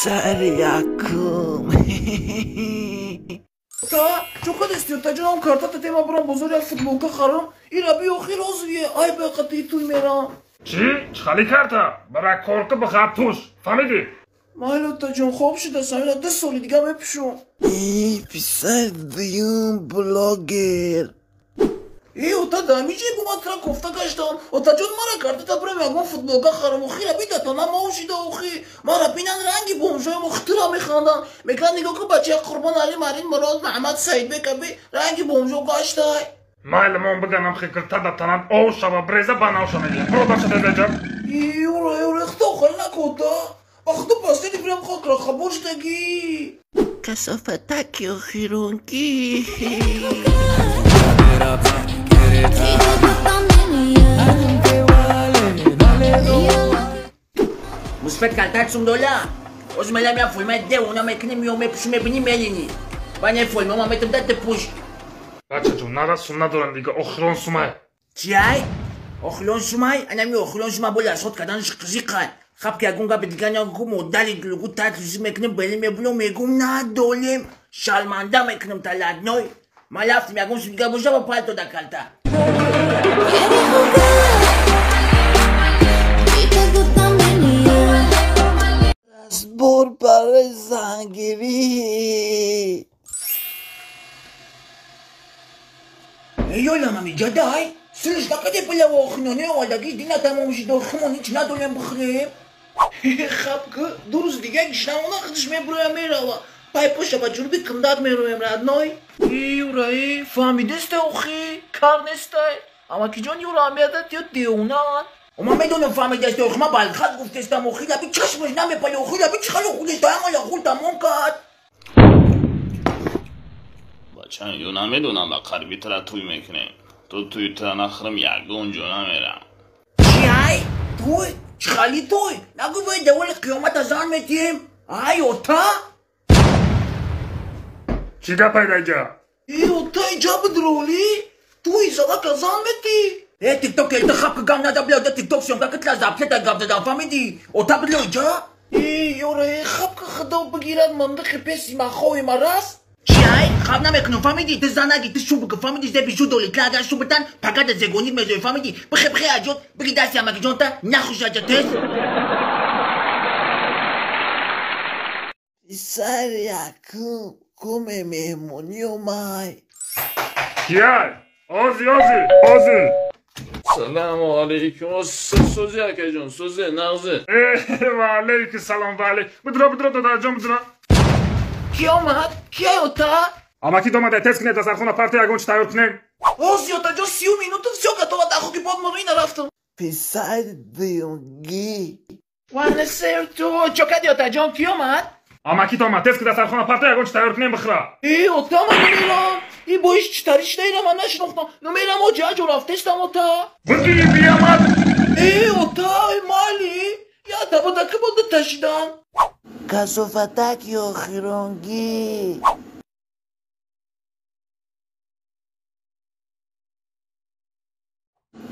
پسر یکم تا چوکا دستیو تا جنام کارتا تا تیما برام بزرگ فوتبولکا خرم این ربی و خیلی روزیه ای به قطعی توی میرم چی؟ چخالی کرتا؟ برای کارکا بخواب توش فهمیدی؟ مایلو تا جون خوب شده سمینا 10 سالی دیگه بپیشون ای پسر دیون بلاگر ای تا دامیجی گوما ترا کفتا گشتم تا جون مرا کارتا تا برام یکم فوتبولکا خرم و خیلی بیتا تا نماوشیده و خیلی مرا بینن رنگی بومجای مخترا میخواندن میگن نگاه که بچه قربان علی مارین مراد محمد سعید بکبی رنگی بومجا گشتای Maylimon بگنم خیکرتا دا تنان او شبا بریزه باناوشا میگیم برو باشه دیدم یورا اختا خیلی نکوتا اختا پاستی دیگرم خاک را خبوش دگی کسافتک و خیرونگی Muspet kaltat sundola. Os malam ya fulma de una mekne mi ome pishme bini melini. Bana fulma ma metum dat push. بچه جون نرسون ندارن دیگه اخران سومه چیای؟ اخلون شمای انا می اخلون شما بولا صوت کدان شقیقا خب که اگون قبل دیگه نگو مدلی گلگو تاتوزی مکنم بلی میبلو میگم ندولیم شالمانده مکنم تلاد نوی ما لفتم اگون سویگه بوشا با پالتو دا کلتا از بار برای زنگیری ایو لامامی جدای سرش دقیقه بلا و اخنانه آلگی دینا تمامشی دو خمون هیچ ندولیم بخریم خب که دو روز دیگه گشنم اونا خودش میبرویم میروا پای پشت با جنوبی کمداد میرویم راد نوی یورا ای فهمیدسته اخی کار نسته اما که جان یورا میادت یا دیونان وما میدونم فهمیدسته اخی ما بالخط گفتستم اخی لبی چشمش نمیپلی اخی لبی چخلو خودش دایم آلا خول تمام کرد بچه یو نمیدونم با قربی ترا توی میکنیم تو توی ترا نخرم یگون جو نمیرم چیای؟ توی؟ چخالی توی؟ نگو باید دول قیامت ازان میتیم؟ ای اوتا؟ چی گپ پیدا اینجا؟ ای اوتا اینجا بدرولی؟ توی زده کزان میتی؟ ای تیک توک ایتا خب که گم نده بلیو ده تیک توک شیم که کتلا زبطه تا گم دادم فهمیدی؟ اوتا بدلو اینجا؟ ای یورا ای خب که خدا بگیرد منده پیسی ما خوی مرست؟ چیای؟ خب نمیکنم فهمیدی؟ تو زنگی تو شو بگو فهمیدی زده بیشو دولی که اگر شو بتن پاکت زگونی میزوی فهمیدی؟ بخی اجود بگی دستی همه که جون تا نخوش اجا تست پسر یکم کم مهمونی اومای کیای؟ آزی سلام علیکم سوزی اکه جون سوزی نغزه و علیک سلام و علیک بدرا دادر جان بدرا کی آمد؟ کی اوتا؟ اما کی دومده تست کنه دستر خونه پارتی اگون چی تایور کنیم اوزی اوتا جو 30 مینوت سیو که تو داخل که بود مرو این رفتم پسر دیونگی وانه سیر تو چوکا اوتا جان کی آمد؟ اما کی دومده تست کنه دستر خونه پارتی اگون چی تایور کنیم بخرا ای اوتا من نمیرم ای باش چطوریش دیرم من نشناختم نمیرم و جا جو رفتستم اوتا بگی بیامد ای اوتا ای مالی یا دبا دکه بود تشیدم کسافتک و خیرونگی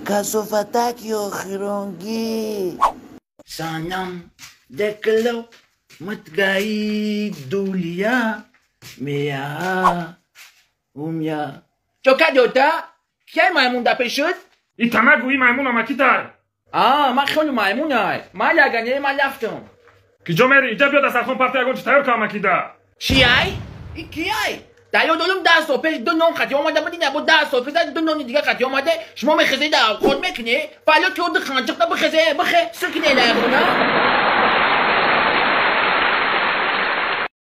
کسافتک و خیرونگی سانم دکلو متگایی دولیا میا اومیا چوکا دوتا کی مایمون دپه شد؟ این تمگویی میمون اما کی تای من خیلی مایمونای من لگنه من لفتم کی جو میری اینجا بیا دستر خونه پارتی اگون چی تایور کنم کی دا چیای؟ ای کیای؟ دلو دلوم 10 تا پیش 2 نون خطی اومده بودی نبود 10 تا پیش 2 نون دیگه خطی اومده شما میخزی در خود میکنی فعلا که اون خانجق بخزه بخه سکنه لایخونه